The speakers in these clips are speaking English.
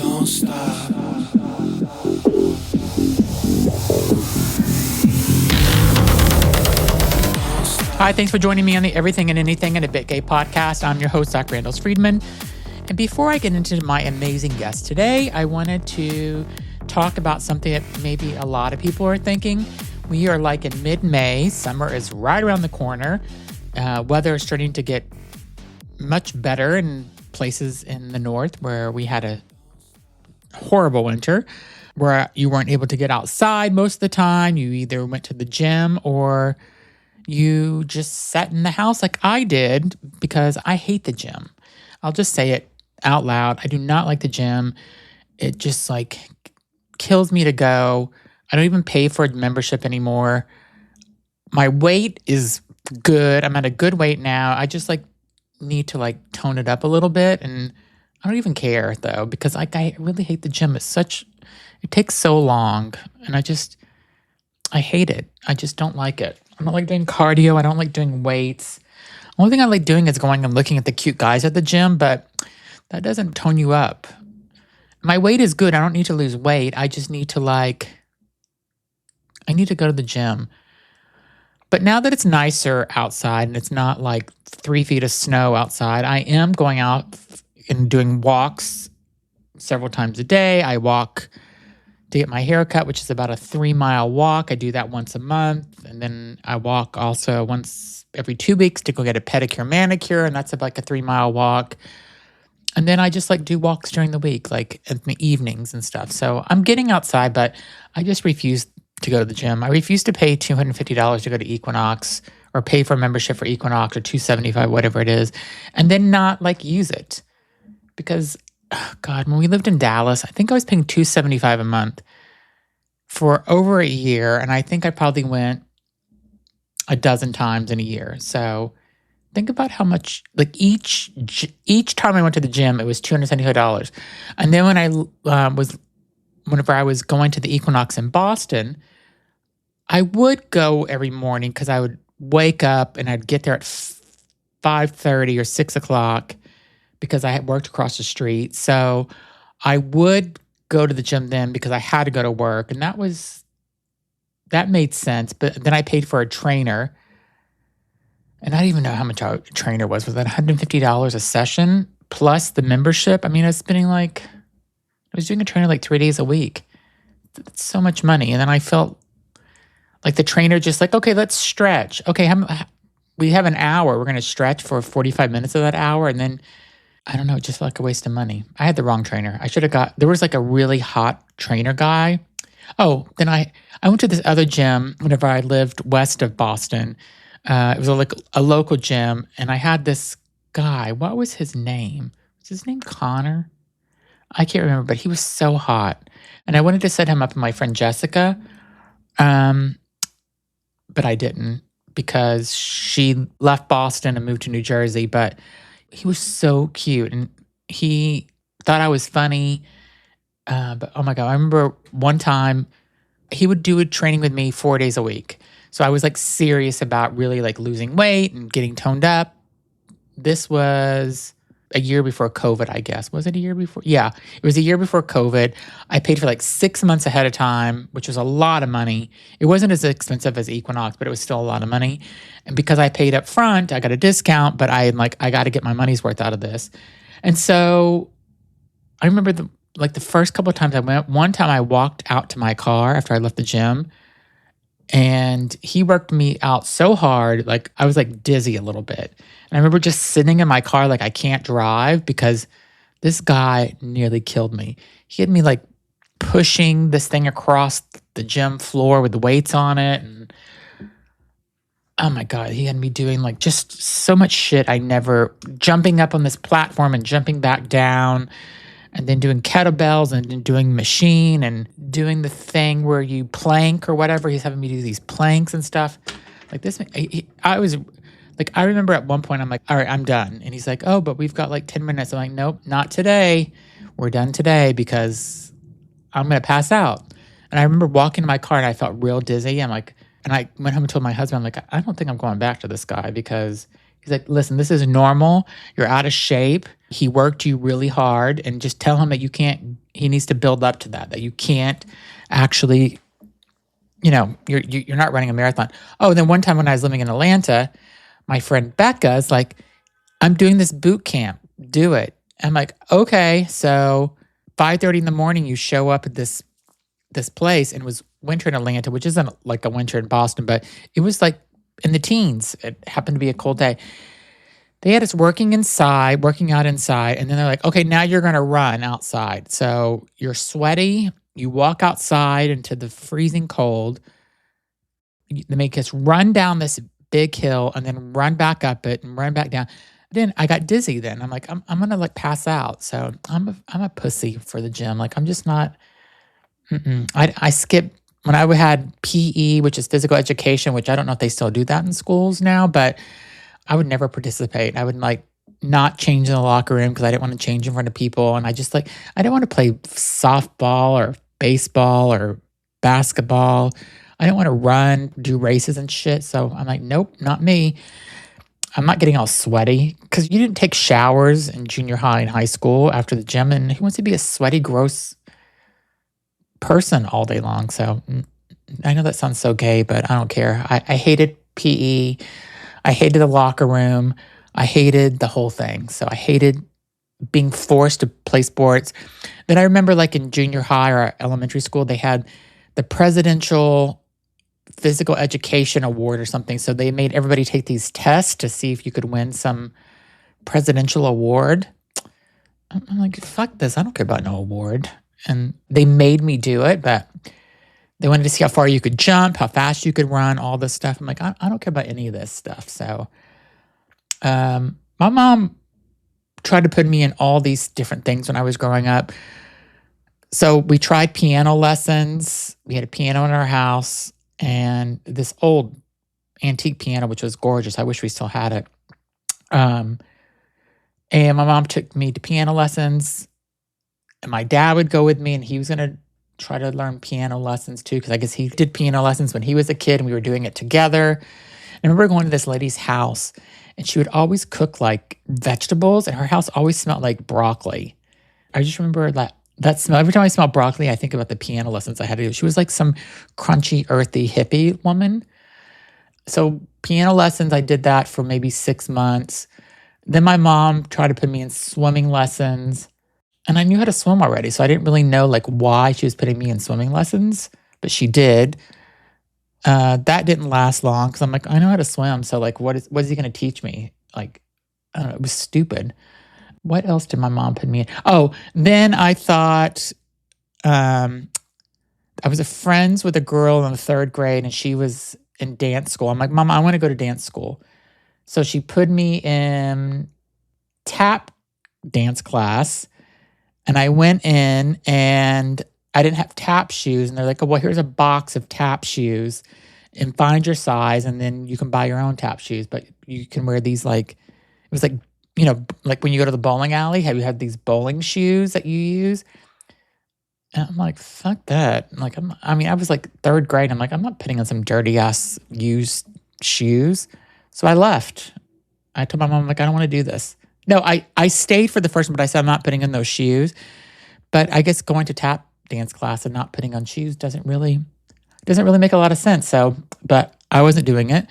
Don't stop. Hi, thanks for joining me on the Everything and Anything and a Bit Gay podcast. I'm your host, Dr. Randall Friedman. And before I get into my amazing guest today, I wanted to talk about something that maybe a lot of people are thinking. We are like in mid-May. Summer is right around the corner. Weather is starting to get much better in places in the north where we had a horrible winter, where you weren't able to get outside most of the time. You either went to the gym or you just sat in the house like I did, because I hate the gym. I'll just say it out loud. I do not like the gym. It just like kills me to go. I don't even pay for a membership anymore. My weight is good. I'm at a good weight now. I just like need to like tone it up a little bit. And I don't even care though, because like I really hate the gym. It takes so long, and I hate it. I just don't like it. I don't like doing cardio. I don't like doing weights. The only thing I like doing is going and looking at the cute guys at the gym, but that doesn't tone you up. My weight is good. I don't need to lose weight. I just need to I need to go to the gym. But now that it's nicer outside and it's not like 3 feet of snow outside, I am going out and doing walks several times a day. I walk to get my hair cut, which is about a 3-mile walk. I do that once a month. And then I walk also once every 2 weeks to go get a pedicure, manicure. And that's about like a 3-mile walk. And then I just like do walks during the week, like in the evenings and stuff. So I'm getting outside, but I just refuse to go to the gym. I refuse to pay $250 to go to Equinox, or pay for a membership for Equinox, or $275, whatever it is, and then not like use it. Because God, when we lived in Dallas, I think I was paying $275 a month for over a year. And I think I probably went a dozen times in a year. So think about how much, like each time I went to the gym, it was $275. And then whenever I was going to the Equinox in Boston, I would go every morning because I would wake up and I'd get there at 5:30 or 6 o'clock, because I had worked across the street. So I would go to the gym then because I had to go to work. And that made sense. But then I paid for a trainer. And I don't even know how much a trainer was. Was that $150 a session plus the membership? I mean, I was doing a trainer like 3 days a week. That's so much money. And then I felt like the trainer just like, okay, let's stretch. Okay, we have an hour. We're going to stretch for 45 minutes of that hour. And then I don't know, it just felt like a waste of money. I had the wrong trainer. There was like a really hot trainer guy. Oh, then I went to this other gym whenever I lived west of Boston. It was like a local gym, and I had this guy. What was his name? Was his name Connor? I can't remember, but he was so hot. And I wanted to set him up with my friend Jessica, but I didn't, because she left Boston and moved to New Jersey. But he was so cute, and he thought I was funny. But oh my God, I remember one time he would do a training with me 4 days a week. So I was like serious about really like losing weight and getting toned up. This was a year before COVID, I guess. Was it a year before? Yeah, it was a year before COVID. I paid for like 6 months ahead of time, which was a lot of money. It wasn't as expensive as Equinox, but it was still a lot of money. And because I paid up front, I got a discount, but I got to get my money's worth out of this. And so I remember the first couple of times I went, one time I walked out to my car after I left the gym, and he worked me out so hard, like I was like dizzy a little bit. And I remember just sitting in my car like I can't drive, because this guy nearly killed me. He had me like pushing this thing across the gym floor with the weights on it. And oh my God, he had me doing like just so much shit. Jumping up on this platform and jumping back down, and then doing kettlebells, and then doing machine, and doing the thing where you plank or whatever. He's having me do these planks and stuff. Like this, I remember at one point I'm like, all right, I'm done. And he's like, oh, but we've got like 10 minutes. I'm like, nope, not today. We're done today, because I'm going to pass out. And I remember walking to my car and I felt real dizzy. And I went home and told my husband, I'm like, I don't think I'm going back to this guy, because He's like, listen, this is normal. You're out of shape. He worked you really hard, and just tell him that he needs to build up to that you can't actually, you're not running a marathon. Oh, then one time when I was living in Atlanta, my friend Becca is like, I'm doing this boot camp. Do it. I'm like, okay. So 5:30 in the morning, you show up at this place, and it was winter in Atlanta, which isn't like a winter in Boston, but it was like in the teens. It happened to be a cold day. They had us working out inside, and then they're like, okay, now you're going to run outside. So you're sweaty. You walk outside into the freezing cold. They make us run down this big hill and then run back up it and run back down. Then I got dizzy then. I'm like, I'm going to like pass out. So I'm a pussy for the gym. Like, I'm just not, I skipped when I had PE, which is physical education, which I don't know if they still do that in schools now, but I would never participate. I would like not change in the locker room because I didn't want to change in front of people. And I just like, I didn't want to play softball or baseball or basketball. I didn't want to run, do races and shit. So I'm like, nope, not me. I'm not getting all sweaty because you didn't take showers in junior high and high school after the gym. And who wants to be a sweaty, gross person all day long? So I know that sounds so gay, but I don't care. I hated PE. I hated the locker room. I hated the whole thing. So I hated being forced to play sports. Then I remember like in junior high or elementary school, they had the presidential physical education award or something. So they made everybody take these tests to see if you could win some presidential award. I'm like, fuck this. I don't care about no award. And they made me do it, but they wanted to see how far you could jump, how fast you could run, all this stuff. I'm like, I don't care about any of this stuff. So my mom tried to put me in all these different things when I was growing up. So we tried piano lessons. We had a piano in our house and this old antique piano, which was gorgeous. I wish we still had it. And my mom took me to piano lessons, and my dad would go with me, and he was going to try to learn piano lessons too, because I guess he did piano lessons when he was a kid, and we were doing it together. I remember going to this lady's house, and she would always cook like vegetables, and her house always smelled like broccoli. I just remember that smell. Every time I smell broccoli, I think about the piano lessons I had to do. She was like some crunchy, earthy hippie woman. So piano lessons, I did that for maybe 6 months. Then my mom tried to put me in swimming lessons, and I knew how to swim already. So I didn't really know like why she was putting me in swimming lessons, but she did. That didn't last long because I'm like, I know how to swim. So like, what is he going to teach me? Like, I don't know. It was stupid. What else did my mom put me in? Oh, then I thought I was friends with a girl in the 3rd grade, and she was in dance school. I'm like, Mom, I want to go to dance school. So she put me in tap dance class, and I went in, and I didn't have tap shoes. And they're like, oh, well, here's a box of tap shoes, and find your size, and then you can buy your own tap shoes. But you can wear these like, it was like, like when you go to the bowling alley, have you had these bowling shoes that you use? And I'm like, fuck that. Like, I was like 3rd grade. I'm like, I'm not putting on some dirty ass used shoes. So I left. I told my mom, like, I don't want to do this. No, I stayed for the first one, but I said I'm not putting on those shoes. But I guess going to tap dance class and not putting on shoes doesn't really make a lot of sense. So, but I wasn't doing it.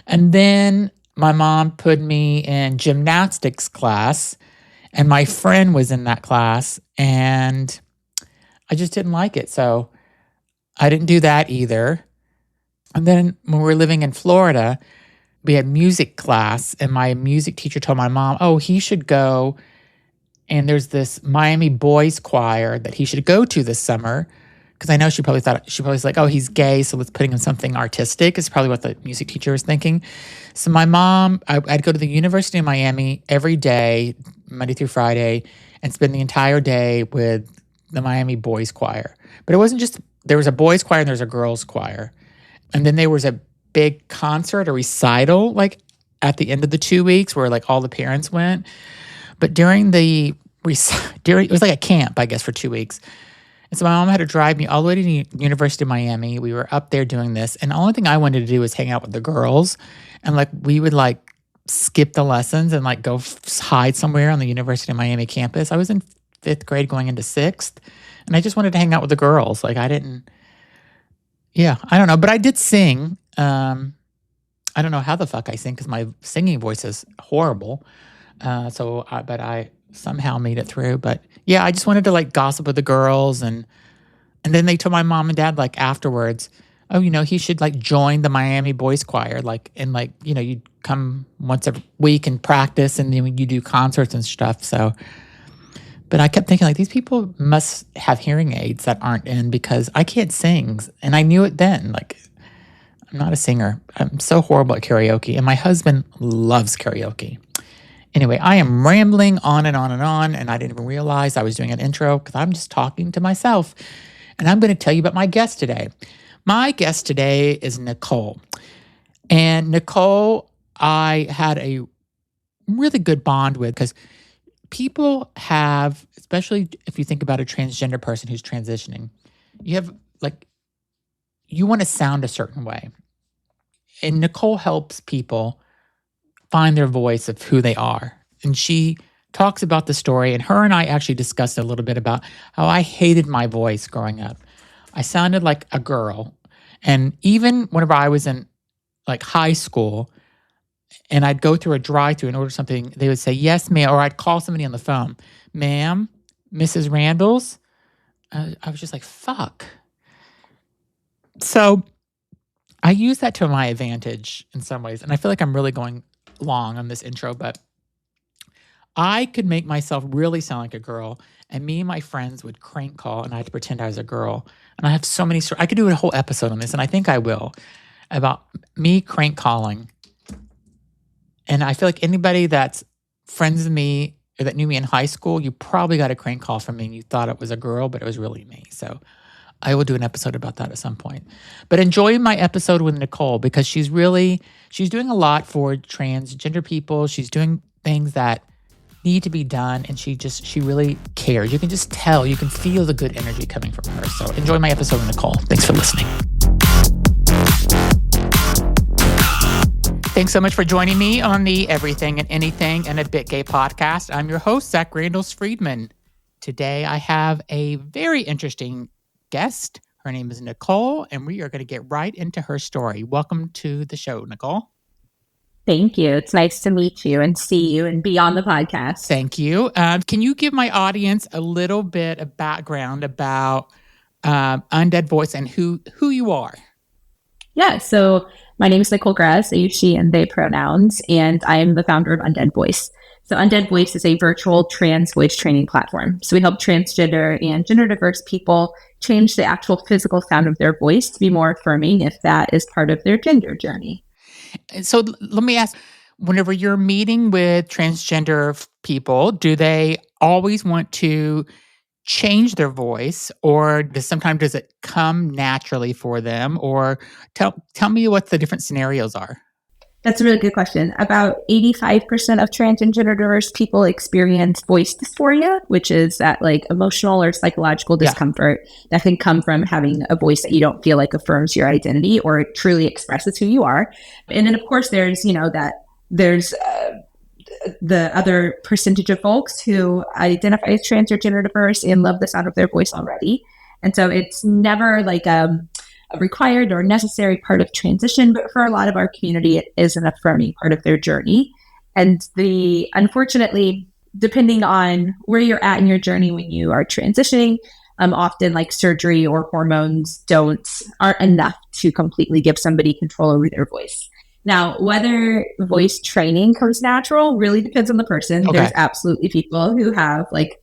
And then my mom put me in gymnastics class, and my friend was in that class, and I just didn't like it. So I didn't do that either. And then when we were living in Florida, we had music class, and my music teacher told my mom, oh, he should go, and there's this Miami boys choir that he should go to this summer. Because I know she probably was like, oh, he's gay, so let's put him in something artistic, is probably what the music teacher was thinking. So my mom, I'd go to the University of Miami every day, Monday through Friday, and spend the entire day with the Miami boys choir. But it wasn't just, there was a boys choir and there was a girls choir. And then there was a big concert, a recital, like at the end of the 2 weeks where like all the parents went. But it was like a camp, I guess, for 2 weeks. And so my mom had to drive me all the way to the University of Miami. We were up there doing this. And the only thing I wanted to do was hang out with the girls. And like, we would like skip the lessons and like go hide somewhere on the University of Miami campus. I was in 5th grade going into 6th, and I just wanted to hang out with the girls. Like I didn't, yeah, I don't know, but I did sing. I don't know how the fuck I sing because my singing voice is horrible. But I somehow made it through. But yeah, I just wanted to like gossip with the girls, and then they told my mom and dad like afterwards, oh, he should like join the Miami Boys Choir, like and like you'd come once a week and practice, and then you do concerts and stuff. So, but I kept thinking like these people must have hearing aids that aren't in because I can't sing, and I knew it then. Like I'm not a singer. I'm so horrible at karaoke, and my husband loves karaoke. Anyway, I am rambling on and on and on, and I didn't even realize I was doing an intro because I'm just talking to myself. And I'm going to tell you about my guest today. My guest today is Nicole. And Nicole, I had a really good bond with because people have, especially if you think about a transgender person who's transitioning, you have like, you want to sound a certain way. And Nicole helps people find their voice of who they are. And she talks about the story, and her and I actually discussed a little bit about how I hated my voice growing up. I sounded like a girl. And even whenever I was in like high school and I'd go through a drive-thru and order something, they would say, yes, ma'am, or I'd call somebody on the phone, ma'am, Mrs. Randall's. I was just like, fuck. So I use that to my advantage in some ways. And I feel like I'm really going long on this intro, but I could make myself really sound like a girl, and me and my friends would crank call, and I had to pretend I was a girl. And I have so many stories. I could do a whole episode on this, and I think I will, about me crank calling. And I feel like anybody that's friends with me or that knew me in high school, you probably got a crank call from me and you thought it was a girl, but it was really me. So I will do an episode about that at some point. But enjoy my episode with Nicole because she's doing a lot for transgender people. She's doing things that need to be done, and she really cares. You can just tell, you can feel the good energy coming from her. So enjoy my episode with Nicole. Thanks for listening. Thanks so much for joining me on the Everything and Anything and a Bit Gay podcast. I'm your host, Zach Randalls Friedman. Today I have a very interesting guest. Her name is Nicole, and we are going to get right into her story. Welcome to the show, Nicole. Thank you. It's nice to meet you and see you and be on the podcast. Thank you. Can you give my audience a little bit of background about Undead Voice and who you are? Yeah, so my name is Nicole Gress. I use she and they pronouns, and I am the founder of Undead Voice. So Undead Voice is a virtual trans voice training platform. So we help transgender and gender diverse people change the actual physical sound of their voice to be more affirming if that is part of their gender journey. So let me ask, whenever you're meeting with transgender people, do they always want to change their voice, or does it come naturally for them? Or tell me what the different scenarios are. That's a really good question. About 85% of trans and gender diverse people experience voice dysphoria, which is that like emotional or psychological discomfort that can come from having a voice that you don't feel like affirms your identity or truly expresses who you are. And then of course there's, there's the other percentage of folks who identify as trans or gender diverse and love the sound of their voice already. And so it's never like a required or necessary part of transition, but for a lot of our community, it is an affirming part of their journey. And unfortunately, depending on where you're at in your journey when you are transitioning, often like surgery or hormones aren't enough to completely give somebody control over their voice. Now, whether voice training comes natural really depends on the person. Okay. There's absolutely people who have like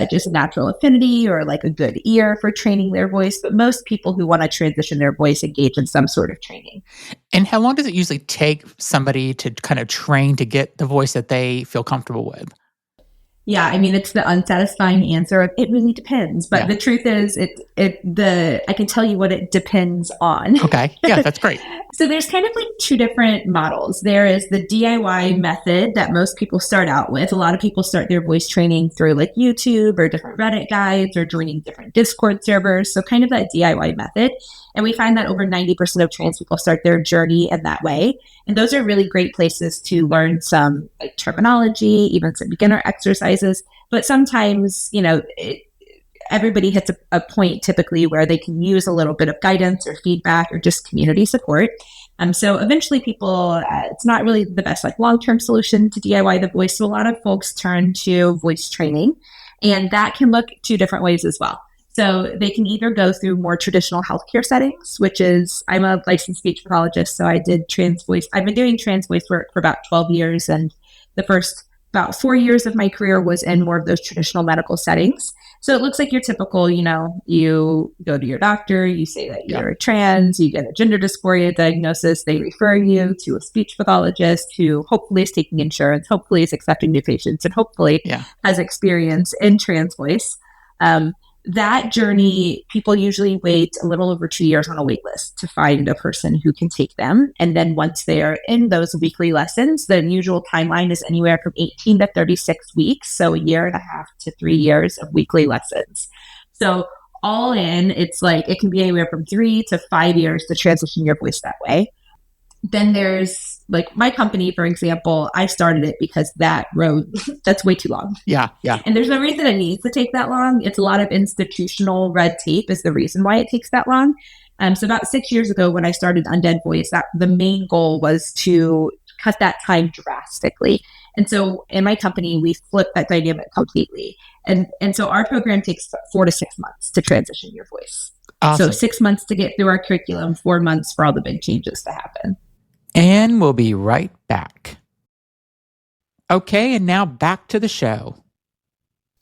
just a natural affinity or like a good ear for training their voice. But most people who want to transition their voice engage in some sort of training. And how long does it usually take somebody to kind of train to get the voice that they feel comfortable with? Yeah, I mean, it's the unsatisfying answer of it really depends. But the truth is, I can tell you what it depends on. Okay. Yeah, that's great. So there's kind of like two different models. There is the DIY method that most people start out with. A lot of people start their voice training through like YouTube or different Reddit guides or joining different Discord servers. So kind of that DIY method. And we find that over 90% of trans people start their journey in that way. And those are really great places to learn some like terminology, even some beginner exercises. But sometimes, everybody hits a point typically where they can use a little bit of guidance or feedback or just community support. So eventually people, it's not really the best like long-term solution to DIY the voice. So a lot of folks turn to voice training, and that can look two different ways as well. So they can either go through more traditional healthcare settings, which is, I'm a licensed speech pathologist, so I did trans voice. I've been doing trans voice work for about 12 years, and the first about 4 years of my career was in more of those traditional medical settings. So it looks like your typical, you go to your doctor, you say that you're trans, you get a gender dysphoria diagnosis, they refer you to a speech pathologist who hopefully is taking insurance, hopefully is accepting new patients, and hopefully has experience in trans voice. That journey, people usually wait a little over 2 years on a wait list to find a person who can take them. And then once they're in those weekly lessons, the usual timeline is anywhere from 18 to 36 weeks. So 1.5 to 3 years of weekly lessons. So all in, it's like, it can be anywhere from 3 to 5 years to transition your voice that way. Then there's like my company, for example, I started it because that road, that's way too long. Yeah. And there's no reason it needs to take that long. It's a lot of institutional red tape is the reason why it takes that long. So about 6 years ago when I started Undead Voice, the main goal was to cut that time drastically. And so in my company, we flipped that dynamic completely. And so our program takes 4 to 6 months to transition your voice. Awesome. So 6 months to get through our curriculum, 4 months for all the big changes to happen. And we'll be right back. Okay, and now back to the show.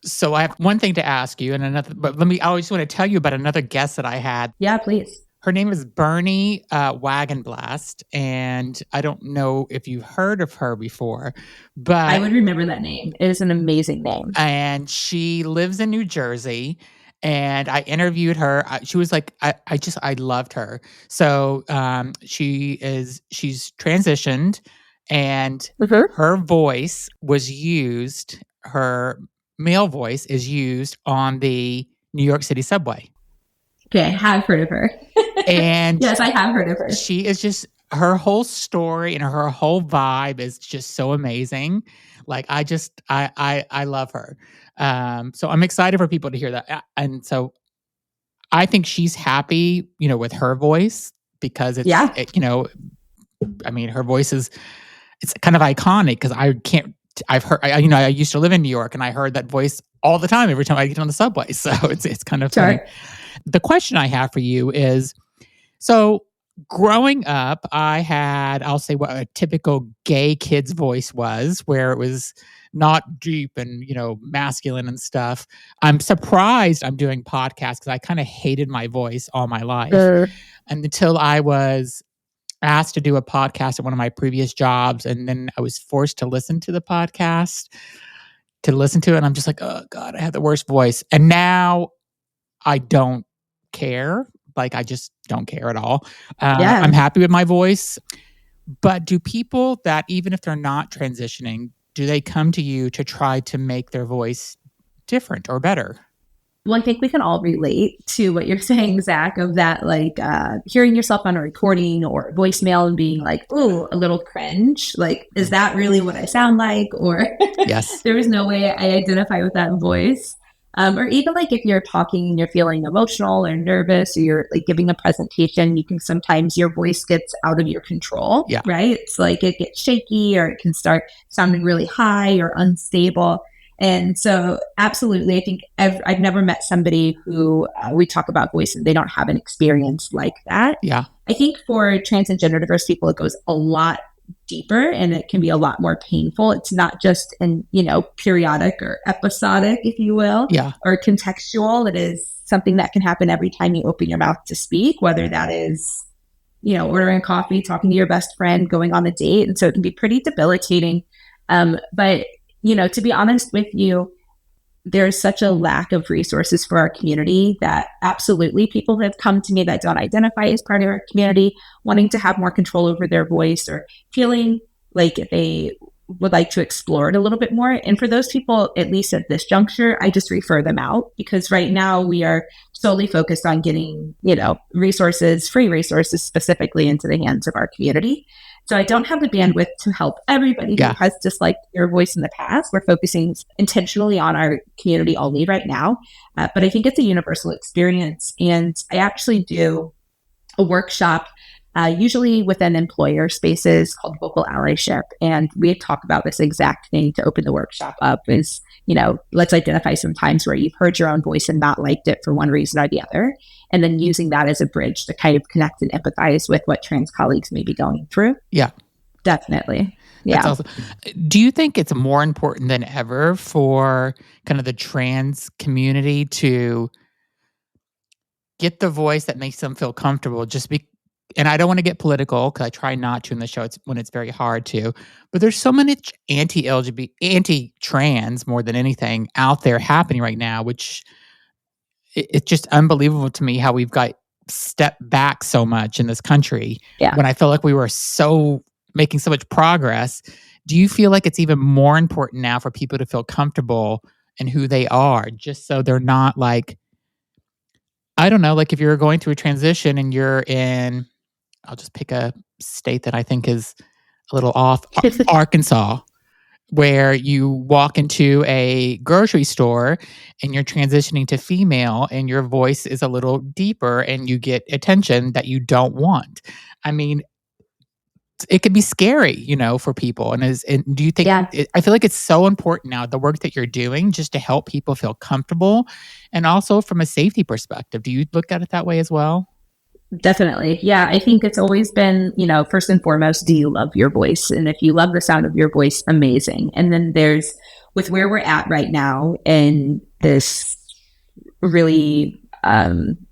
So I have one thing to ask you, and another. But I always want to tell you about another guest that I had. Yeah, please. Her name is Bernie Wagenblast, and I don't know if you've heard of her before, but I would remember that name. It is an amazing name, and she lives in New Jersey. And I interviewed her. She was like, I loved her. So she's transitioned, and her voice was used, her male voice is used on the New York City subway. Okay, I have heard of her. And yes, I have heard of her. She is just, her whole story and her whole vibe is just so amazing. Like I love her. So I'm excited for people to hear that. And so I think she's happy, with her voice because it's, I mean, her voice is, it's kind of iconic because I've heard, I used to live in New York and I heard that voice all the time, every time I get on the subway. So it's kind of funny. The question I have for you is, so growing up, I had, I'll say what a typical gay kid's voice was, where it was not deep and, masculine and stuff. I'm surprised I'm doing podcasts because I kind of hated my voice all my life. And until I was asked to do a podcast at one of my previous jobs. And then I was forced to listen to the podcast, and I'm just like, oh God, I have the worst voice. And now I don't care. Like, I just don't care at all. I'm happy with my voice. But do people that, even if they're not transitioning, do they come to you to try to make their voice different or better? Well, I think we can all relate to what you're saying, Zach, of that, like hearing yourself on a recording or voicemail and being like, ooh, a little cringe. Like, is that really what I sound like? Or yes, there is no way I identify with that voice. Or even like if you're talking and you're feeling emotional or nervous, or you're like giving a presentation, you can sometimes your voice gets out of your control, right? It's like it gets shaky or it can start sounding really high or unstable. And so absolutely, I think I've never met somebody who we talk about voice and they don't have an experience like that. Yeah. I think for trans and gender diverse people, it goes a lot deeper and it can be a lot more painful. It's not just periodic or episodic, if you will, or contextual. It is something that can happen every time you open your mouth to speak, whether that is, ordering coffee, talking to your best friend, going on a date. And so it can be pretty debilitating. But to be honest with you, there's such a lack of resources for our community that absolutely people have come to me that don't identify as part of our community, wanting to have more control over their voice or feeling like they would like to explore it a little bit more. And for those people, at least at this juncture, I just refer them out, because right now we are solely focused on getting, resources, free resources specifically into the hands of our community. So I don't have the bandwidth to help everybody who has disliked your voice in the past. We're focusing intentionally on our community only right now. But I think it's a universal experience. And I actually do a workshop usually within employer spaces called vocal allyship. And we talk about this exact thing to open the workshop up is, let's identify some times where you've heard your own voice and not liked it for one reason or the other. And then using that as a bridge to kind of connect and empathize with what trans colleagues may be going through. Yeah. Definitely. Yeah. That's do you think it's more important than ever for kind of the trans community to get the voice that makes them feel comfortable? And I don't want to get political because I try not to in the show when it's very hard to, but there's so many anti-LGBT, anti-trans more than anything out there happening right now, which it's just unbelievable to me how we've got stepped back so much in this country when I feel like we were making so much progress. Do you feel like it's even more important now for people to feel comfortable in who they are, just so they're not like, I don't know, like if you're going through a transition and you're in, I'll just pick a state that I think is a little off, Arkansas, where you walk into a grocery store and you're transitioning to female and your voice is a little deeper and you get attention that you don't want. I mean, it could be scary, for people. And do you think, I feel like it's so important now, the work that you're doing just to help people feel comfortable and also from a safety perspective. Do you look at it that way as well? Definitely. Yeah. I think it's always been, first and foremost, do you love your voice? And if you love the sound of your voice, amazing. And then there's, with where we're at right now in this really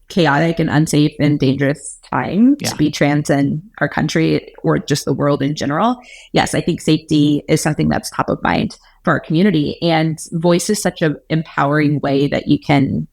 chaotic and unsafe and dangerous time to be trans in our country or just the world in general. Yes, I think safety is something that's top of mind for our community. And voice is such an empowering way that you can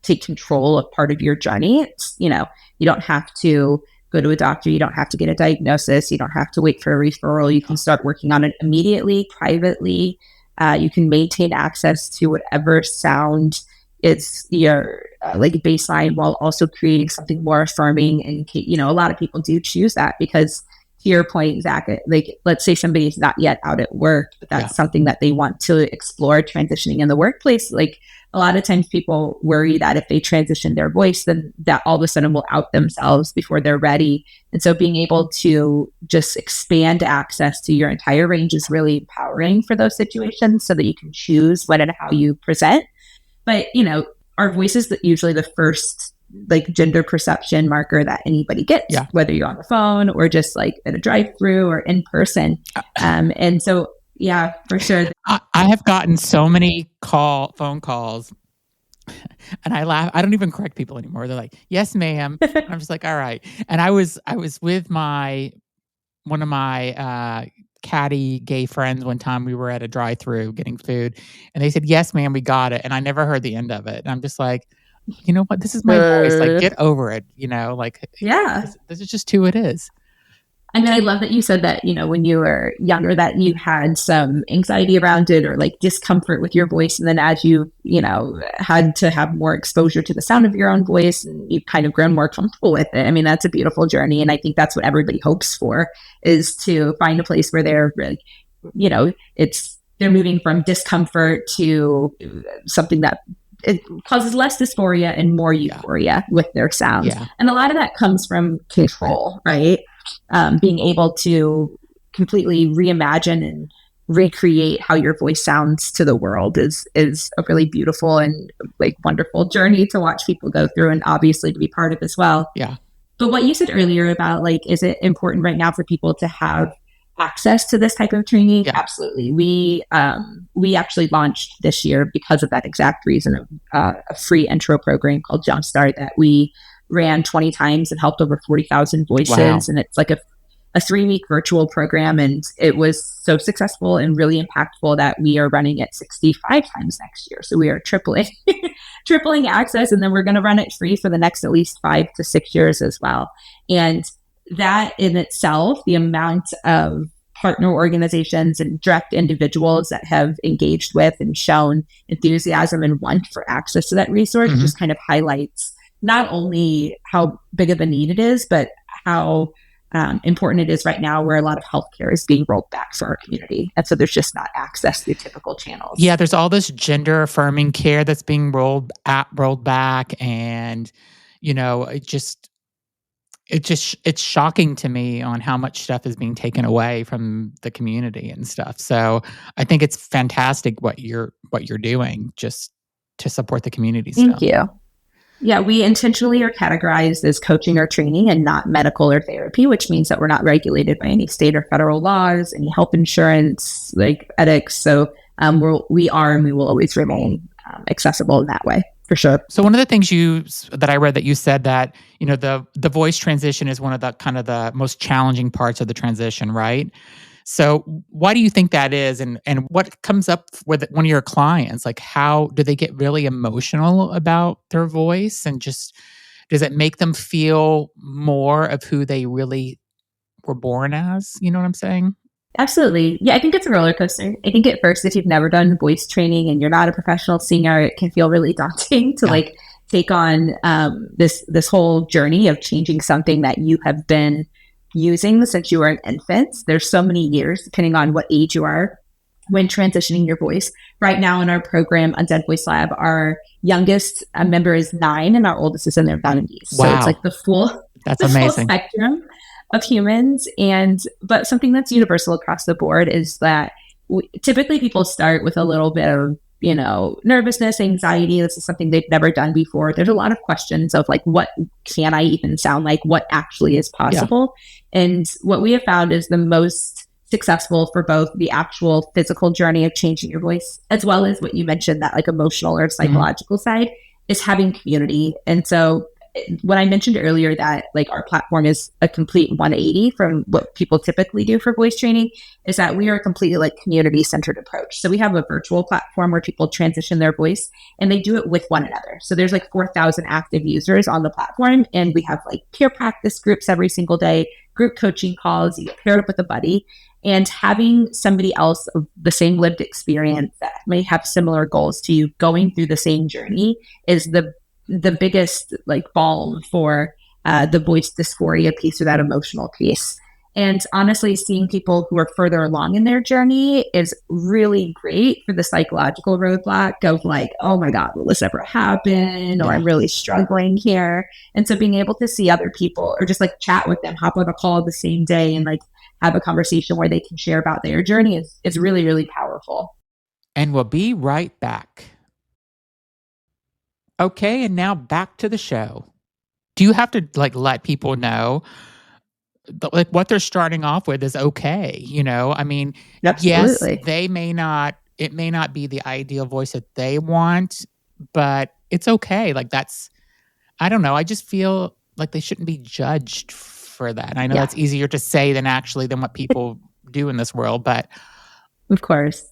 take control of part of your journey. It's, you don't have to go to a doctor. You don't have to get a diagnosis. You don't have to wait for a referral. You can start working on it immediately, privately. You can maintain access to whatever sound is your baseline while also creating something more affirming. And, a lot of people do choose that because, to your point, Zach, let's say somebody's not yet out at work, but that's something that they want to explore transitioning in the workplace. A lot of times people worry that if they transition their voice, then that all of a sudden will out themselves before they're ready. And so being able to just expand access to your entire range is really empowering for those situations so that you can choose when and how you present. But, our voice is usually the first gender perception marker that anybody gets, whether you're on the phone or just at a drive-through or in person. And so, yeah, for sure. I have gotten so many phone calls and I laugh. I don't even correct people anymore. They're like, "Yes, ma'am." And I'm just like, "All right." And I was with one of my catty gay friends one time. We were at a drive-through getting food and they said, "Yes, ma'am, we got it." And I never heard the end of it. And I'm just like, you know what? This is my voice. Get over it. This is just who it is. I mean, I love that you said that, when you were younger, that you had some anxiety around it or discomfort with your voice. And then as you, had to have more exposure to the sound of your own voice and you've kind of grown more comfortable with it. I mean, that's a beautiful journey. And I think that's what everybody hopes for, is to find a place where they're really, they're moving from discomfort to something that it causes less dysphoria and more euphoria with their sounds. Yeah. And a lot of that comes from control, right? Being able to completely reimagine and recreate how your voice sounds to the world is a really beautiful and wonderful journey to watch people go through and obviously to be part of as well. Yeah. But what you said earlier about is it important right now for people to have access to this type of training? Yeah. Absolutely. We actually launched this year because of that exact reason, a free intro program called Jumpstart that we ran 20 times and helped over 40,000 voices. Wow. And it's a 3-week virtual program, and it was so successful and really impactful that we are running it 65 times next year. So we are tripling access, and then we're going to run it free for the next at least 5 to 6 years as well. And that in itself, the amount of partner organizations and direct individuals that have engaged with and shown enthusiasm and want for access to that resource just kind of highlights not only how big of a need it is, but how important it is right now, where a lot of healthcare is being rolled back for our community. And so there's just not access through typical channels. Yeah, there's all this gender affirming care that's being rolled back. And, it's shocking to me on how much stuff is being taken away from the community and stuff. So I think it's fantastic what you're doing just to support the community. Thank you. Yeah, we intentionally are categorized as coaching or training and not medical or therapy, which means that we're not regulated by any state or federal laws, any health insurance, like ethics. So we are and we will always remain accessible in that way. For sure. So one of the things that I read that you said that, the voice transition is one of the kind of the most challenging parts of the transition, right? So why do you think that is? And what comes up with one of your clients? Like, how do they get really emotional about their voice? And just, does it make them feel more of who they really were born as? You know what I'm saying? Absolutely. Yeah, I think it's a roller coaster. I think at first, if you've never done voice training and you're not a professional singer, it can feel really daunting to take on this whole journey of changing something that you have been using since you were an infant. There's so many years, depending on what age you are, when transitioning your voice. Right now in our program, Undead Voice Lab, our youngest member is 9 and our oldest is in their 90s. Wow. So it's like the full spectrum of humans. But something that's universal across the board is that typically people start with a little bit of, nervousness, anxiety. This is something they've never done before. There's a lot of questions of like, what can I even sound like? What actually is possible? Yeah. And what we have found is the most successful for both the actual physical journey of changing your voice, as well as what you mentioned, that like emotional or psychological side, is having community. And so when I mentioned earlier that like our platform is a complete 180 from what people typically do for voice training, is that we are a completely like community centered approach. So we have a virtual platform where people transition their voice and they do it with one another. So there's like 4,000 active users on the platform, and we have like peer practice groups every single day, group coaching calls, you get paired up with a buddy, and having somebody else of the same lived experience that may have similar goals to you going through the same journey is the biggest like balm for the voice dysphoria piece, or that emotional piece. And honestly, seeing people who are further along in their journey is really great for the psychological roadblock of like, oh my God, will this ever happen? Or I'm really struggling here. And so being able to see other people or just like chat with them, hop on a call the same day and like have a conversation where they can share about their journey is really, really powerful. And we'll be right back. Okay, and now back to the show. Do you have to like let people know like what they're starting off with is okay? I mean, Absolutely. Yes, it may not be the ideal voice that they want, but it's okay. Like I don't know. I just feel like they shouldn't be judged for that. I know that's easier to say than what people do in this world, but of course.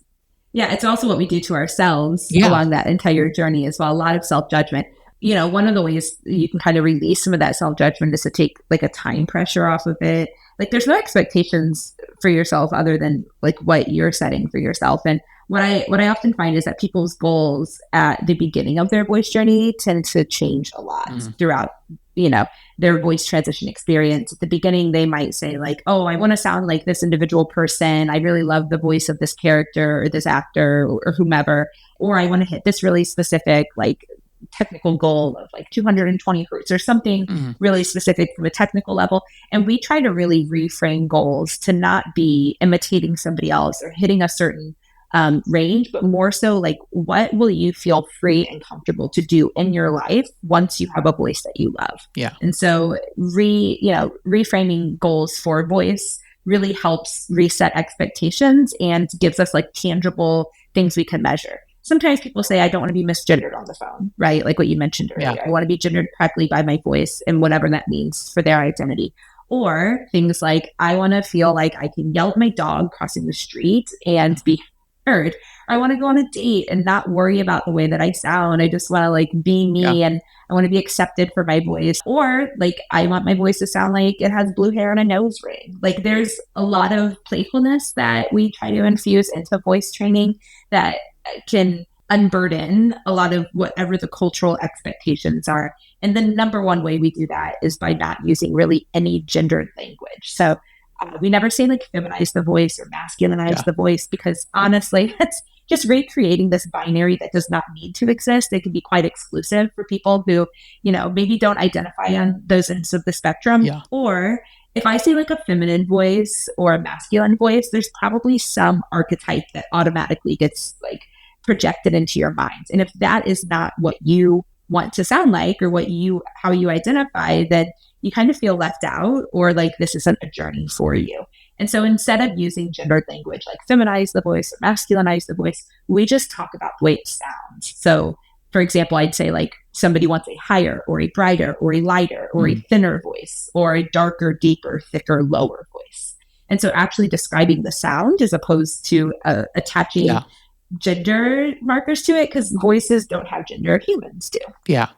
Yeah, it's also what we do to ourselves along that entire journey as well. A lot of self-judgment. One of the ways you can kind of release some of that self-judgment is to take like a time pressure off of it. Like there's no expectations for yourself other than like what you're setting for yourself. And what I often find is that people's goals at the beginning of their voice journey tend to change a lot throughout, their voice transition experience. At the beginning, they might say like, oh, I want to sound like this individual person. I really love the voice of this character or this actor or whomever, or I want to hit this really specific, like technical goal of like 220 hertz or something really specific from a technical level. And we try to really reframe goals to not be imitating somebody else or hitting a certain range, but more so like, what will you feel free and comfortable to do in your life once you have a voice that you love? Yeah. And so reframing goals for voice really helps reset expectations and gives us like tangible things we can measure. Sometimes people say, I don't want to be misgendered on the phone, right? Like what you mentioned earlier. I want to be gendered correctly by my voice and whatever that means for their identity. Or things like, I want to feel like I can yell at my dog crossing the street and be heard. Or I want to go on a date and not worry about the way that I sound. I just want to like be me, and I want to be accepted for my voice. Or like, I want my voice to sound like it has blue hair and a nose ring. Like, there's a lot of playfulness that we try to infuse into voice training that can unburden a lot of whatever the cultural expectations are. And the number one way we do that is by not using really any gendered language. So we never say like feminize the voice or masculinize the voice, because honestly, that's just recreating this binary that does not need to exist. It can be quite exclusive for people who, you know, maybe don't identify on those ends of the spectrum. Or if I say like a feminine voice or a masculine voice, there's probably some archetype that automatically gets like projected into your mind. And if that is not what you want to sound like or how you identify, then you kind of feel left out, or like this isn't a journey for you. And so instead of using gendered language like feminize the voice or masculinize the voice, we just talk about the way it sounds. So for example, I'd say like somebody wants a higher or a brighter or a lighter or a thinner voice, or a darker, deeper, thicker, lower voice. And so actually describing the sound as opposed to attaching gender markers to it, because voices don't have gender, humans do. Yeah.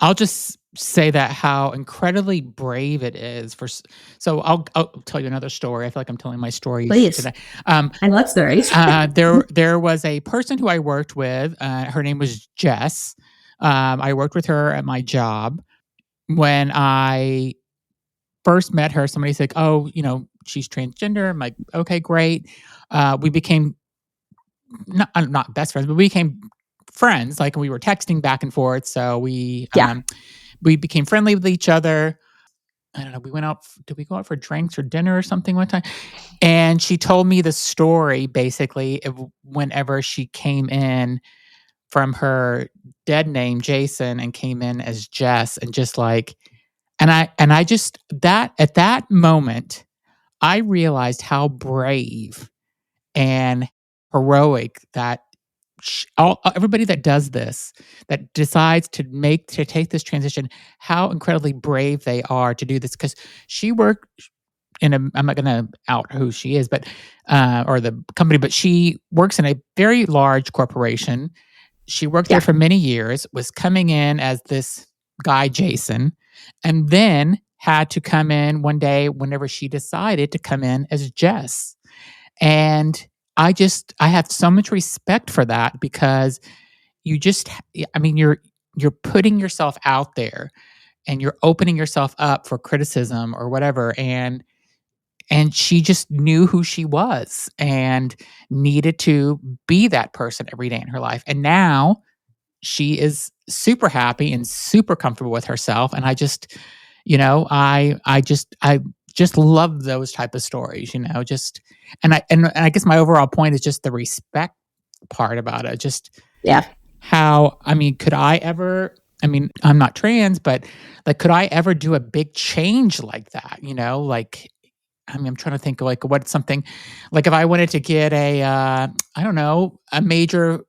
I'll just say that how incredibly brave it is for. So I'll tell you another story. I feel like I'm telling my stories today. I love stories. There was a person who I worked with. Her name was Jess. I worked with her at my job. When I first met her, somebody said, "Oh, you know, she's transgender." I'm like, "Okay, great." We became not best friends, but we became friends. Like, we were texting back and forth. So we became friendly with each other. I don't know. We went out. Did we go out for drinks or dinner or something one time? And she told me the story basically of whenever she came in from her dead name, Jason, and came in as Jess, and just like, and I just, that at that moment, I realized how brave and heroic that everybody that does this, that decides to take this transition, how incredibly brave they are to do this. Because she worked I'm not going to out who she is, but or the company, but she works in a very large corporation. She worked there for many years, was coming in as this guy, Jason, and then had to come in one day whenever she decided to come in as Jess. And I have so much respect for that, because you're putting yourself out there and you're opening yourself up for criticism or whatever. And she just knew who she was and needed to be that person every day in her life. And now she is super happy and super comfortable with herself. And I just, I just love those type of stories, and I guess my overall point is just the respect part about it. Just how, could I ever, I'm not trans, but like, could I ever do a big change like that? I'm trying to think of like what's something like if I wanted to get a major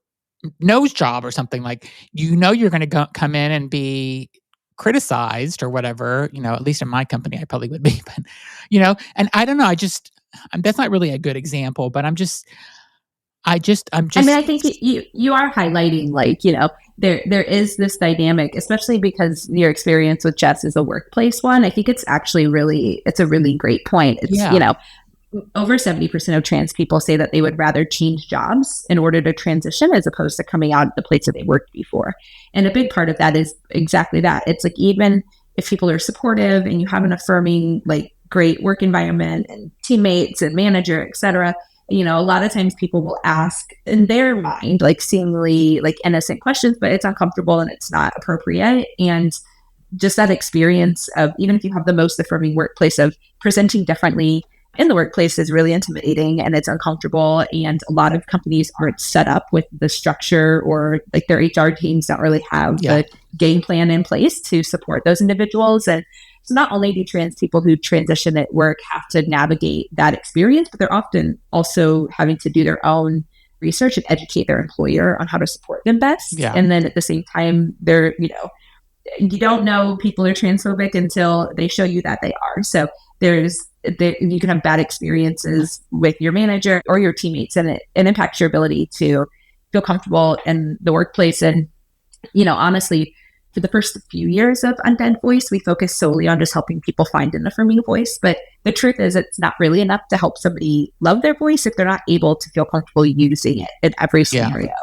nose job or something, like, you're going to come in and be criticized or whatever, at least in my company, I probably would be, but, and I don't know, that's not really a good example, but I think you are highlighting, like, there is this dynamic, especially because your experience with Jess is a workplace one. I think it's actually it's a really great point. It's, over 70% of trans people say that they would rather change jobs in order to transition as opposed to coming out of the place that they worked before. And a big part of that is exactly that. It's like, even if people are supportive and you have an affirming, like, great work environment and teammates and manager, et cetera, a lot of times people will ask in their mind, like, seemingly like innocent questions, but it's uncomfortable and it's not appropriate. And just that experience of, even if you have the most affirming workplace, of presenting differently in the workplace is really intimidating and it's uncomfortable. And a lot of companies aren't set up with the structure, or like their HR teams don't really have the game plan in place to support those individuals. And so not only do trans people who transition at work have to navigate that experience, but they're often also having to do their own research and educate their employer on how to support them best. And then at the same time, they're, you don't know people are transphobic until they show you that they are. So you can have bad experiences with your manager or your teammates, and it impacts your ability to feel comfortable in the workplace. And, honestly, for the first few years of Undead Voice, we focused solely on just helping people find an affirming voice. But the truth is, it's not really enough to help somebody love their voice if they're not able to feel comfortable using it in every scenario,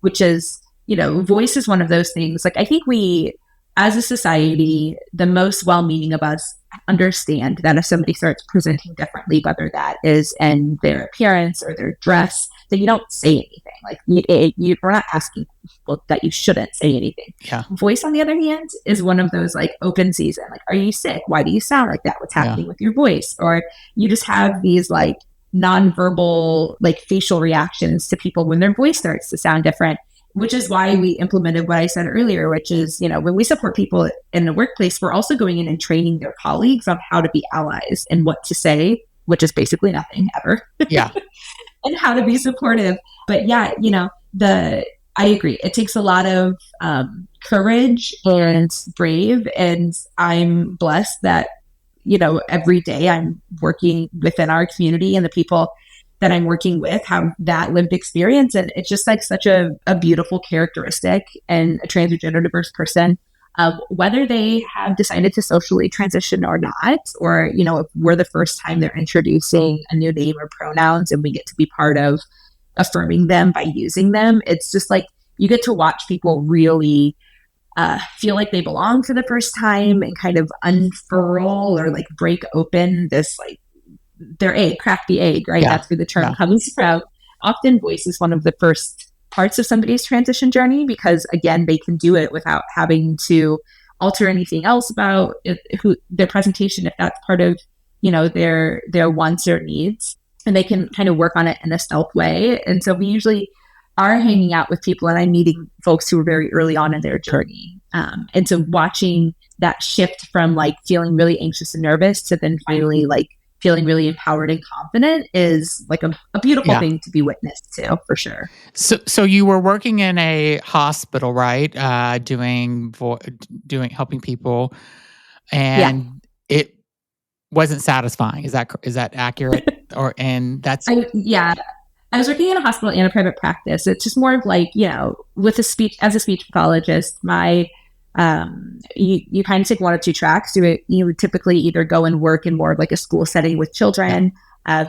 which is, voice is one of those things. Like, I think we, as a society, the most well-meaning of us understand that if somebody starts presenting differently, whether that is in their appearance or their dress, that you don't say anything. Like, we're not asking people that you shouldn't say anything. Yeah. Voice, on the other hand, is one of those like open season. Like, are you sick? Why do you sound like that? What's happening with your voice? Or you just have these like nonverbal, like facial reactions to people when their voice starts to sound different. Which is why we implemented what I said earlier, which is, when we support people in the workplace, we're also going in and training their colleagues on how to be allies and what to say, which is basically nothing ever. Yeah. And how to be supportive. But yeah, I agree. It takes a lot of courage and brave. And I'm blessed that, every day I'm working within our community, and the people that I'm working with have that lived experience. And it's just like such a beautiful characteristic in a transgender diverse person, whether they have decided to socially transition or not, or, if we're the first time they're introducing a new name or pronouns and we get to be part of affirming them by using them. It's just like, you get to watch people really feel like they belong for the first time and kind of unfurl or like break open this like, their egg, crack the egg, right? That's where the term comes from. Often voice is one of the first parts of somebody's transition journey because, again, they can do it without having to alter anything else about their presentation if that's part of, their wants or needs. And they can kind of work on it in a stealth way. And so we usually are hanging out with people, and I'm meeting folks who are very early on in their journey. And so watching that shift from like feeling really anxious and nervous to then finally like feeling really empowered and confident is like a beautiful thing to be witnessed to, for sure. So you were working in a hospital, right? Doing helping people, and it wasn't satisfying. Is that accurate? I was working in a hospital and a private practice. It's just more of like, with a speech pathologist, you kind of take one of two tracks. You would typically either go and work in more of like a school setting with children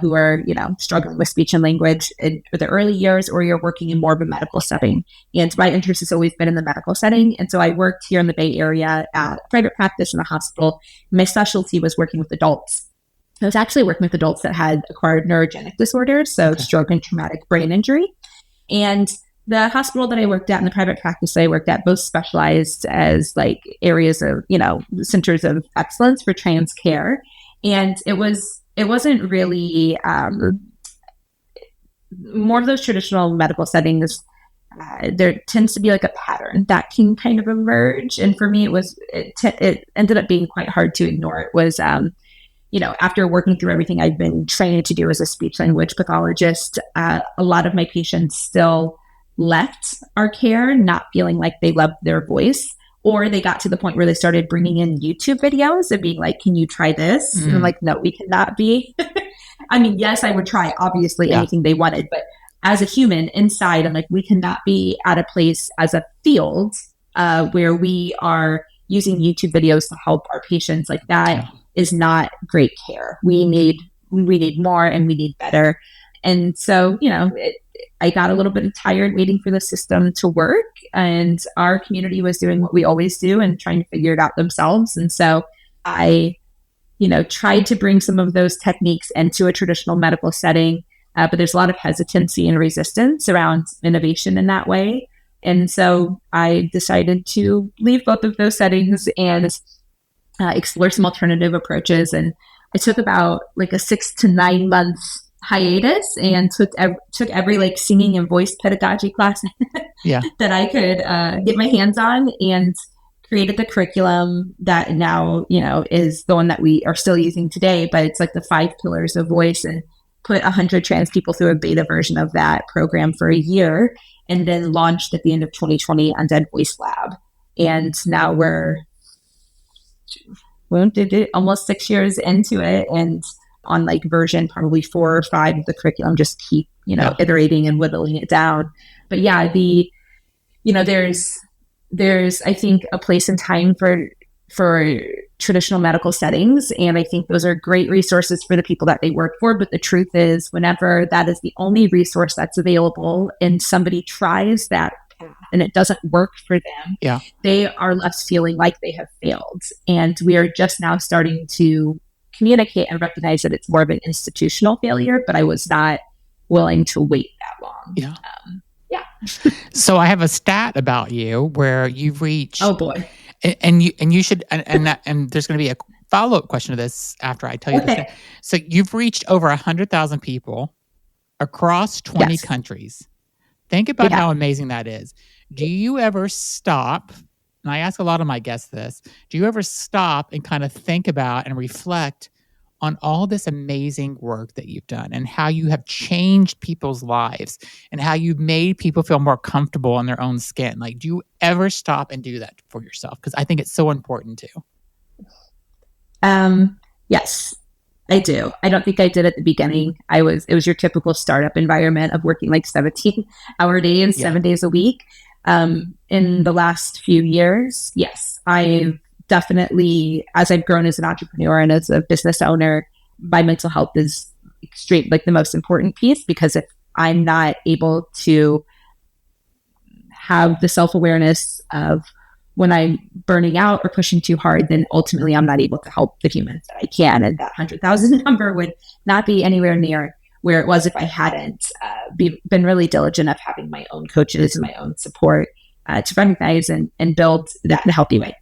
who are, struggling with speech and language for the early years, or you're working in more of a medical setting. And my interest has always been in the medical setting. And so I worked here in the Bay Area at private practice in a hospital. My specialty was working with adults. I was actually working with adults that had acquired neurogenic disorders, so stroke and traumatic brain injury. And the hospital that I worked at and the private practice I worked at both specialized as like areas of, centers of excellence for trans care. And it wasn't really more of those traditional medical settings. There tends to be like a pattern that can kind of emerge. And for me, it ended up being quite hard to ignore. It was, after working through everything I've been trained to do as a speech language pathologist, a lot of my patients still left our care not feeling like they loved their voice, or they got to the point where they started bringing in YouTube videos and being like, can you try this? And I'm like, no, we cannot be. I mean, yes, I would try obviously anything they wanted, but as a human inside, I'm like, we cannot be at a place as a field where we are using YouTube videos to help our patients. Like that is not great care. We need more and we need better. And so, I got a little bit tired waiting for the system to work, and our community was doing what we always do and trying to figure it out themselves. And so I, tried to bring some of those techniques into a traditional medical setting, but there's a lot of hesitancy and resistance around innovation in that way. And so I decided to leave both of those settings and explore some alternative approaches. And I took about like a 6 to 9 months hiatus and took every like singing and voice pedagogy class that I could get my hands on, and created the curriculum that now, is the one that we are still using today, but it's like the 5 pillars of voice, and put 100 trans people through a beta version of that program for a year, and then launched at the end of 2020 Undead Voice Lab. And now we're almost 6 years into it, and on like version probably 4 or 5 of the curriculum, just keep, iterating and whittling it down. But yeah, there's I think a place and time for traditional medical settings. And I think those are great resources for the people that they work for. But the truth is, whenever that is the only resource that's available and somebody tries that path and it doesn't work for them, they are left feeling like they have failed. And we are just now starting to communicate and recognize that it's more of an institutional failure, but I was not willing to wait that long. Yeah. So I have a stat about you where you've reached. Oh boy. And you should, and there's going to be a follow-up question to this after I tell you this. So you've reached over 100,000 people across 20 countries. Think about how amazing that is. Do you ever stop, and I ask a lot of my guests this, do you ever stop and kind of think about and reflect on all this amazing work that you've done and how you have changed people's lives and how you've made people feel more comfortable in their own skin? Like, do you ever stop and do that for yourself? Because I think it's so important too. Yes, I do. I don't think I did at the beginning. It was your typical startup environment of working like 17-hour days, 7 days a week. In the last few years, yes, I've definitely, as I've grown as an entrepreneur and as a business owner, my mental health is extreme, like the most important piece, because if I'm not able to have the self-awareness of when I'm burning out or pushing too hard, then ultimately I'm not able to help the humans that I can. And that 100,000 number would not be anywhere near where it was if I hadn't been really diligent of having my own coaches and my own support to recognize and build that in a healthy way.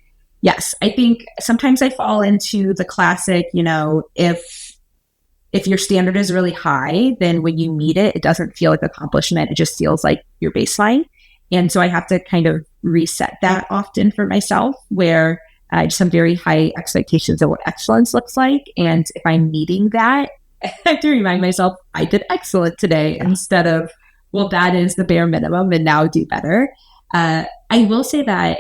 Yes, I think sometimes I fall into the classic, if your standard is really high, then when you meet it, it doesn't feel like accomplishment. It just feels like your baseline. And so I have to kind of reset that often for myself, where I just have very high expectations of what excellence looks like. And if I'm meeting that, I have to remind myself, I did excellent today, instead of, well, that is the bare minimum and now do better. I will say that,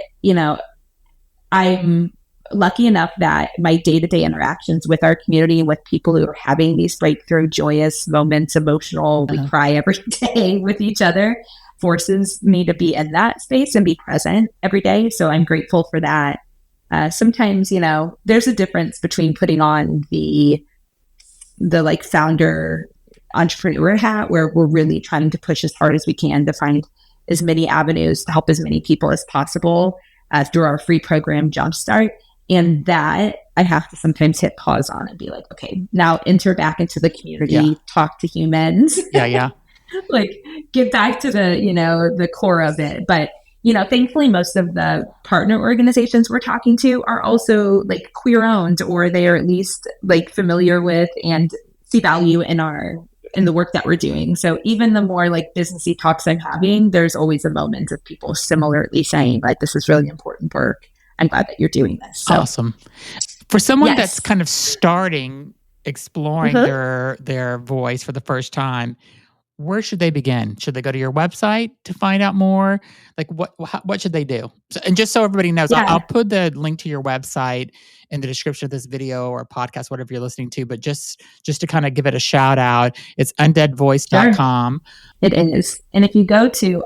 I'm lucky enough that my day-to-day interactions with our community and with people who are having these breakthrough, joyous moments, emotional, we cry every day with each other, forces me to be in that space and be present every day. So I'm grateful for that. Sometimes, there's a difference between putting on the like founder entrepreneur hat, where we're really trying to push as hard as we can to find as many avenues to help as many people as possible through our free program, Jumpstart. And that I have to sometimes hit pause on and be like, okay, now enter back into the community, talk to humans. Like get back to the core of it. But, thankfully most of the partner organizations we're talking to are also like queer owned, or they are at least like familiar with and see value in the work that we're doing. So even the more like businessy talks I'm having, there's always a moment of people similarly saying like, this is really important work. I'm glad that you're doing this. So, awesome. For someone that's kind of starting, exploring their voice for the first time, where should they begin? Should they go to your website to find out more? Like what should they do? And just so everybody knows, I'll put the link to your website in the description of this video or podcast, whatever you're listening to, but just to kind of give it a shout out, it's undeadvoice.com. It is. And if you go to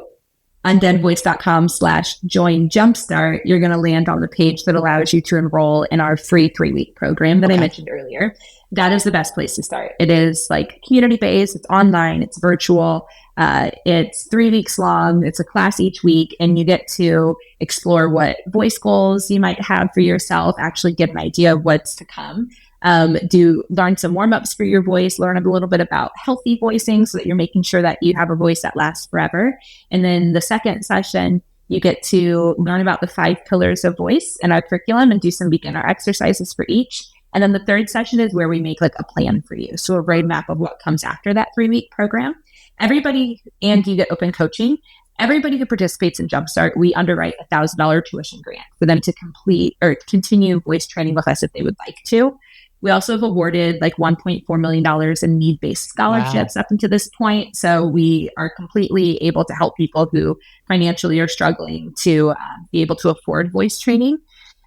undeadvoice.com/join Jumpstart, you're going to land on the page that allows you to enroll in our free 3-week program that I mentioned earlier. That is the best place to start. It is like community-based, it's online, it's virtual, it's 3 weeks long, it's a class each week, and you get to explore what voice goals you might have for yourself, actually get an idea of what's to come. Learn some warm-ups for your voice, learn a little bit about healthy voicing so that you're making sure that you have a voice that lasts forever. And then the second session, you get to learn about the 5 pillars of voice in our curriculum and do some beginner exercises for each. And then the third session is where we make like a plan for you. So a roadmap of what comes after that 3-week program. Everybody, and you get open coaching. Everybody who participates in Jumpstart, we underwrite a $1,000 tuition grant for them to complete or continue voice training with us if they would like to. We also have awarded like $1.4 million in need-based scholarships up until this point. So we are completely able to help people who financially are struggling to be able to afford voice training.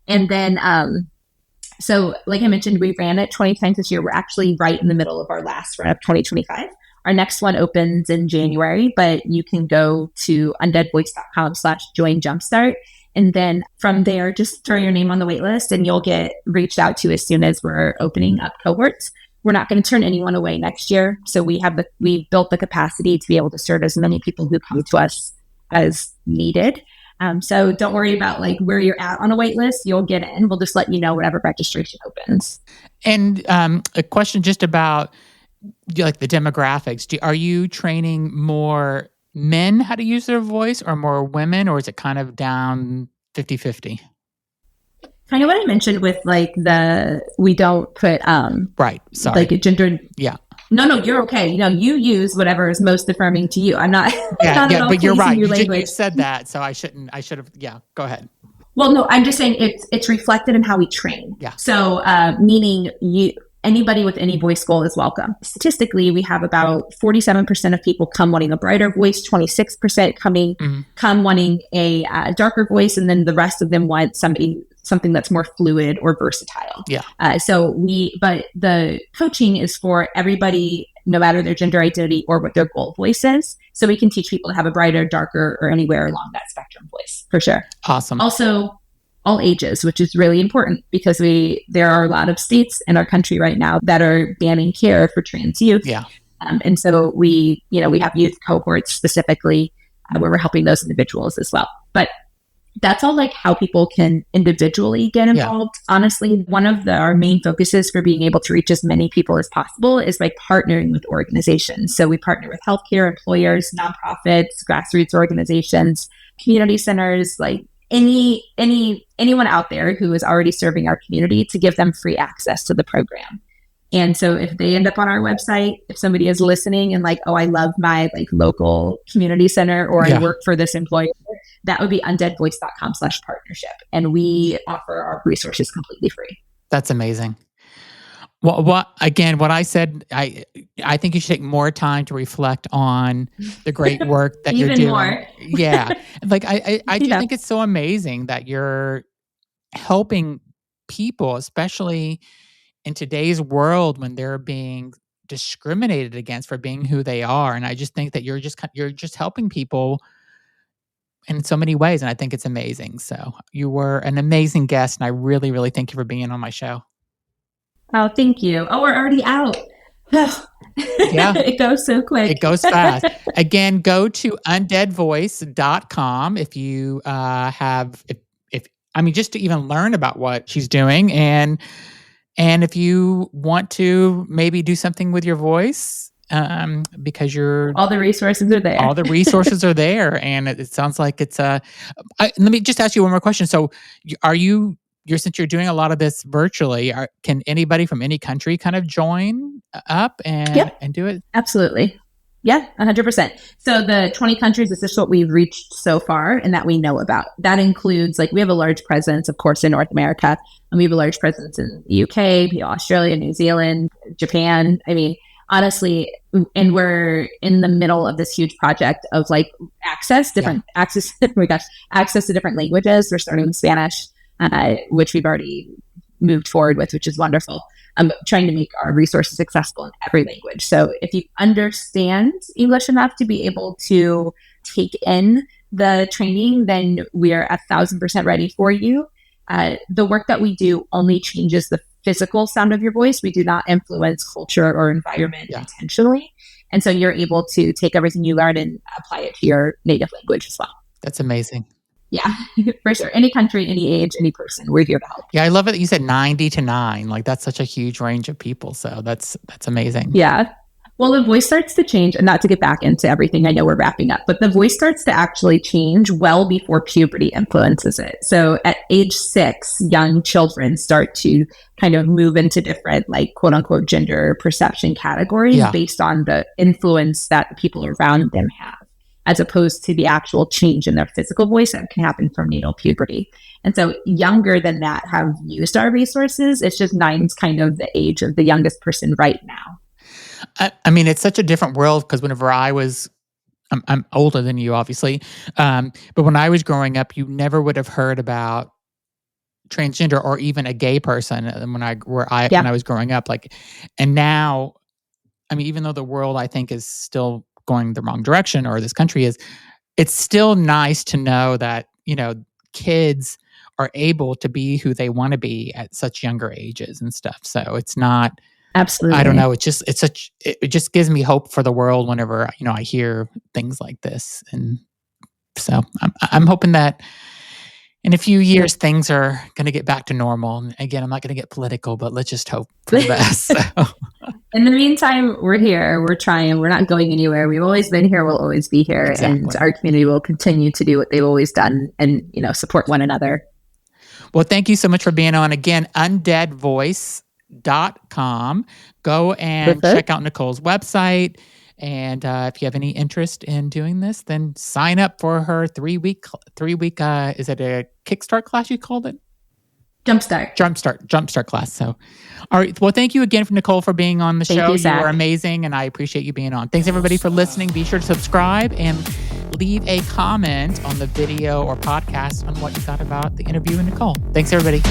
And then, so like I mentioned, we ran it 20 times this year. We're actually right in the middle of our last run of 2025. Our next one opens in January, but you can go to undeadvoice.com/join Jumpstart. And then from there, just throw your name on the wait list and you'll get reached out to as soon as we're opening up cohorts. We're not going to turn anyone away next year. So we've built the capacity to be able to serve as many people who come to us as needed. So don't worry about like where you're at on a wait list. You'll get in. We'll just let you know whenever registration opens. And a question just about like the demographics. Are you training more men how to use their voice or more women, or is it kind of down 50-50? Kind of what I mentioned with like we don't put right. Sorry. Like a gender. Yeah. No, you're okay. You use whatever is most affirming to you. I'm not. But you're right. You said that, so I should have. Yeah, go ahead. Well, no, I'm just saying it's reflected in how we train. Yeah. So meaning anybody with any voice goal is welcome. Statistically, we have about 47% of people come wanting a brighter voice, 26% come wanting a darker voice, and then the rest of them want something that's more fluid or versatile. Yeah. But the coaching is for everybody, no matter their gender identity or what their goal voice is. So we can teach people to have a brighter, darker, or anywhere along that spectrum voice, for sure. Awesome. Also, all ages, which is really important because there are a lot of states in our country right now that are banning care for trans youth. Yeah. And so we have youth cohorts specifically where we're helping those individuals as well. But that's all like how people can individually get involved. Yeah. Honestly, one of our main focuses for being able to reach as many people as possible is by partnering with organizations. So we partner with healthcare, employers, nonprofits, grassroots organizations, community centers, like anyone out there who is already serving our community to give them free access to the program. And so if they end up on our website, if somebody is listening and like, oh, I love my like local community center or I work for this employer, that would be undeadvoice.com/partnership. And we offer our resources completely free. That's amazing. Well, what I said, I think you should take more time to reflect on the great work that you're doing. More. Yeah. Like I do think it's so amazing that you're helping people, especially in today's world when they're being discriminated against for being who they are. And I just think that you're just helping people in so many ways. And I think it's amazing. So you were an amazing guest. And I really, really thank you for being on my show. Oh, thank you. Oh, we're already out. Yeah. It goes so quick. It goes fast. Again, go to undeadvoice.com if you just to even learn about what she's doing. And if you want to maybe do something with your voice, because all the resources are there. All the resources are there. And it sounds like it's let me just ask you one more question. So since you're doing a lot of this virtually, can anybody from any country kind of join up and do it? Absolutely. Yeah, 100%. So the 20 countries, this is what we've reached so far and that we know about. That includes, like, we have a large presence, of course, in North America, and we have a large presence in the UK, Australia, New Zealand, Japan. I mean, honestly, and we're in the middle of this huge project of like access to different languages. We're starting with Spanish, which we've already moved forward with, which is wonderful. I'm trying to make our resources accessible in every language. So if you understand English enough to be able to take in the training, then we're 1,000% ready for you. The work that we do only changes the physical sound of your voice. We do not influence culture or environment intentionally. And so you're able to take everything you learn and apply it to your native language as well. That's amazing. Yeah, for sure. Any country, any age, any person, we're here to help. Yeah, I love it that you said 90 to 9. Like, that's such a huge range of people. So that's amazing. Yeah. Well, the voice starts to change, and not to get back into everything, I know we're wrapping up, but the voice starts to actually change well before puberty influences it. So at age 6, young children start to kind of move into different, like, quote unquote, gender perception categories based on the influence that the people around them have. as opposed to the actual change in their physical voice that can happen from neonatal puberty. And so younger than that have used our resources. It's just 9's kind of the age of the youngest person right now. I mean, it's such a different world because whenever I'm older than you, obviously, but when I was growing up, you never would have heard about transgender or even a gay person when I was growing up. Like, and now, I mean, even though the world I think is still going the wrong direction, or this country is, it's still nice to know that, you know, kids are able to be who they want to be at such younger ages and stuff. So it's not, absolutely, I don't know. It just gives me hope for the world whenever, you know, I hear things like this. And so I'm hoping that in a few years, things are going to get back to normal. And again, I'm not going to get political, but let's just hope for the best. So. In the meantime, we're here. We're trying. We're not going anywhere. We've always been here. We'll always be here. Exactly. And our community will continue to do what they've always done and, you know, support one another. Well, thank you so much for being on. Again, undeadvoice.com. Go and check out Nicole's website. And if you have any interest in doing this, then sign up for her 3-week, is it a Kickstart class you called it? Jumpstart class. So, all right. Well, thank you again, Nicole, for being on the show. You are amazing, and I appreciate you being on. Thanks, everybody, for listening. Be sure to subscribe and leave a comment on the video or podcast on what you thought about the interview with Nicole. Thanks, everybody.